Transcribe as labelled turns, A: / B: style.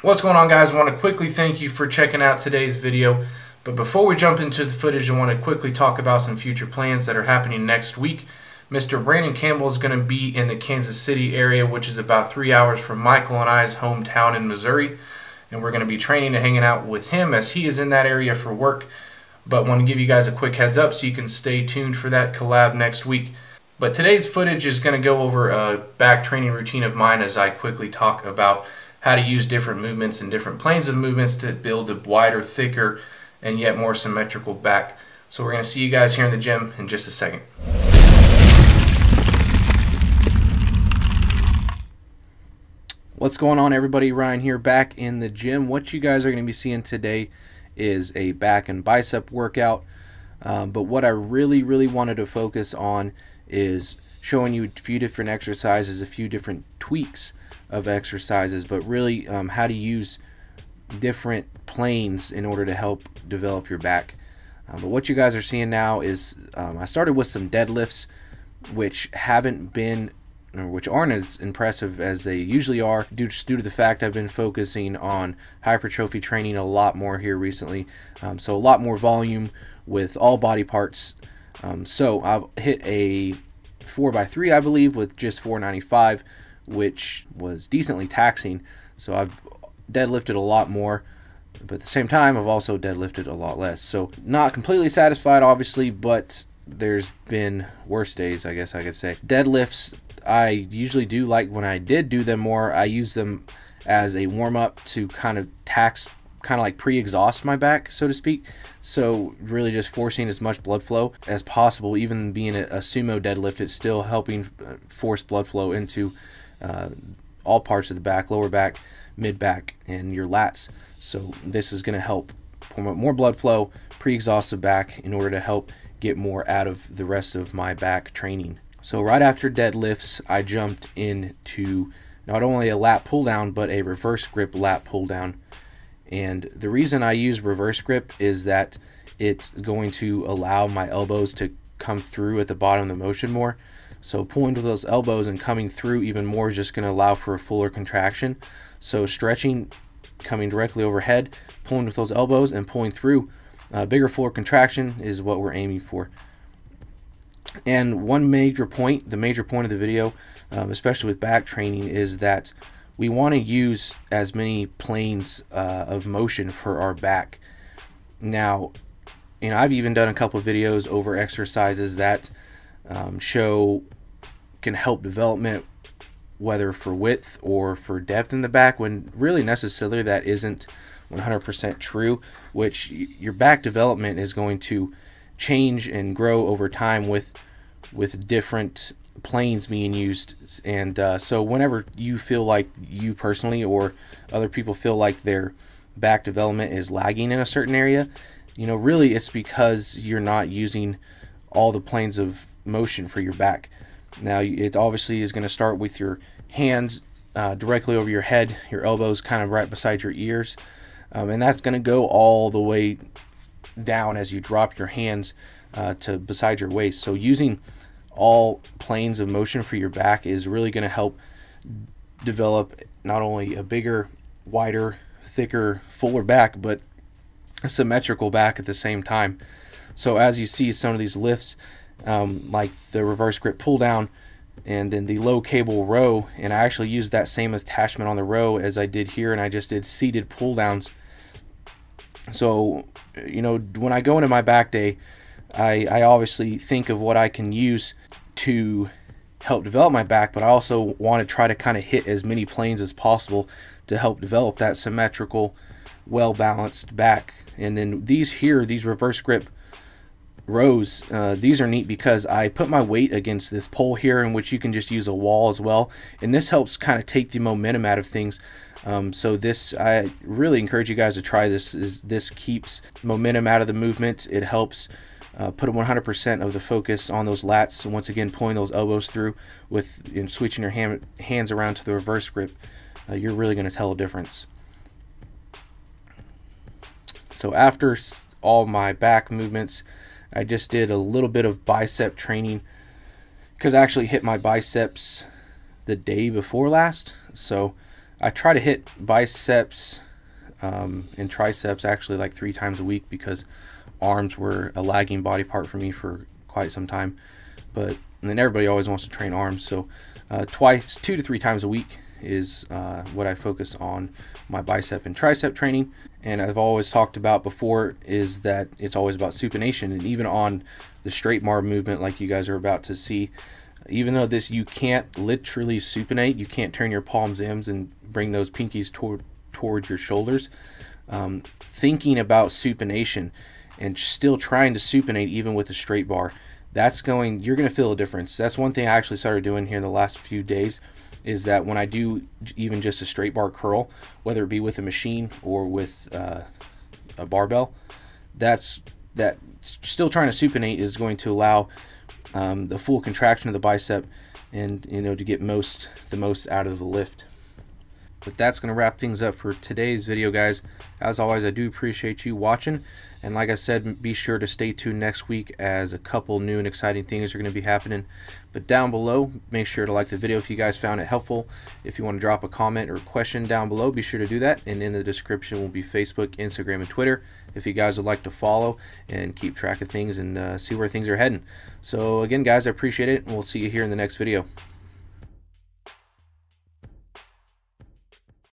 A: What's going on, guys? I want to quickly thank you for checking out today's video. But before we jump into the footage, I want to quickly talk about some future plans that are happening next week. Mr. Brandon Campbell is going to be in the Kansas City area, which is about 3 hours from Michael and I's hometown in Missouri. And we're going to be training and hanging out with him as he is in that area for work. But want to give you guys a quick heads up so you can stay tuned for that collab next week. But today's footage is going to go over a back training routine of mine as I quickly talk about how to use different movements and different planes of movements to build a wider, thicker, and yet more symmetrical back. So we're going to see you guys here in the gym in just a second. What's going on, everybody? Ryan here, back in the gym. What you guys are going to be seeing today is a back and bicep workout. But what I really wanted to focus on is showing you a few different exercises, a few different tweaks of exercises, but really how to use different planes in order to help develop your back. But what you guys are seeing now is I started with some deadlifts, which aren't as impressive as they usually are due to the fact I've been focusing on hypertrophy training a lot more here recently. So a lot more volume with all body parts. So I've hit a 4x3, I believe, with just 495, which was decently taxing. So I've deadlifted a lot more, but at the same time I've also deadlifted a lot less. So not completely satisfied, obviously, but there's been worse days, I guess I could say. Deadlifts, I usually do like when I did do them more, I use them as a warm-up to kind of like pre-exhaust my back, so to speak. So really just forcing as much blood flow as possible. Even being a sumo deadlift, it's still helping force blood flow into all parts of the back, lower back, mid back, and your lats. So this is going to help promote more blood flow, pre-exhaust the back in order to help get more out of the rest of my back training. So right after deadlifts, I jumped into not only a lat pull down, but a reverse grip lat pull down. And the reason I use reverse grip is that it's going to allow my elbows to come through at the bottom of the motion more. So pulling with those elbows and coming through even more is just going to allow for a fuller contraction. So stretching, coming directly overhead, pulling with those elbows and pulling through, bigger, fuller contraction is what we're aiming for. And one major point, the major point of the video, especially with back training, is that we want to use as many planes of motion for our back. Now, I've even done a couple of videos over exercises that can help development, whether for width or for depth in the back, when really necessarily that isn't 100% true, which your back development is going to change and grow over time with different planes being used. And so whenever you feel like you personally or other people feel like their back development is lagging in a certain area, really it's because you're not using all the planes of motion for your back. Now, it obviously is going to start with your hands directly over your head, your elbows kind of right beside your ears, and that's going to go all the way down as you drop your hands to beside your waist. So using all planes of motion for your back is really going to help develop not only a bigger, wider, thicker, fuller back, but a symmetrical back at the same time. So as you see some of these lifts, like the reverse grip pull down and then the low cable row, and I actually used that same attachment on the row as I did here, and I just did seated pull downs. So when I go into my back day, I obviously think of what I can use to help develop my back, but I also want to try to kind of hit as many planes as possible to help develop that symmetrical, well-balanced back. And then these reverse grip rows, these are neat because I put my weight against this pole here, in which you can just use a wall as well, and this helps kind of take the momentum out of things. So this, I really encourage you guys to try this. This keeps momentum out of the movement. It helps put 100% of the focus on those lats. And once again, pulling those elbows through with switching your hands around to the reverse grip, you're really going to tell a difference. So after all my back movements, I just did a little bit of bicep training because I actually hit my biceps the day before last. So I try to hit biceps and triceps actually like 3 times a week, because arms were a lagging body part for me for quite some time. But and then everybody always wants to train arms, so 2 to 3 times a week is what I focus on my bicep and tricep training. And I've always talked about before is that it's always about supination, and even on the straight bar movement like you guys are about to see, even though this you can't literally supinate, you can't turn your palms in and bring those pinkies towards your shoulders, thinking about supination and still trying to supinate even with a straight bar, you're going to feel a difference. That's one thing I actually started doing here in the last few days, is that when I do even just a straight bar curl, whether it be with a machine or with a barbell, that still trying to supinate is going to allow the full contraction of the bicep, and to get the most out of the lift. But that's going to wrap things up for today's video, guys. As always, I do appreciate you watching, and like I said, be sure to stay tuned next week as a couple new and exciting things are going to be happening. But down below, make sure to like the video if you guys found it helpful. If you want to drop a comment or question down below, be sure to do that, and in the description will be Facebook, Instagram, and Twitter if you guys would like to follow and keep track of things and see where things are heading. So again, guys, I appreciate it, and we'll see you here in the next video.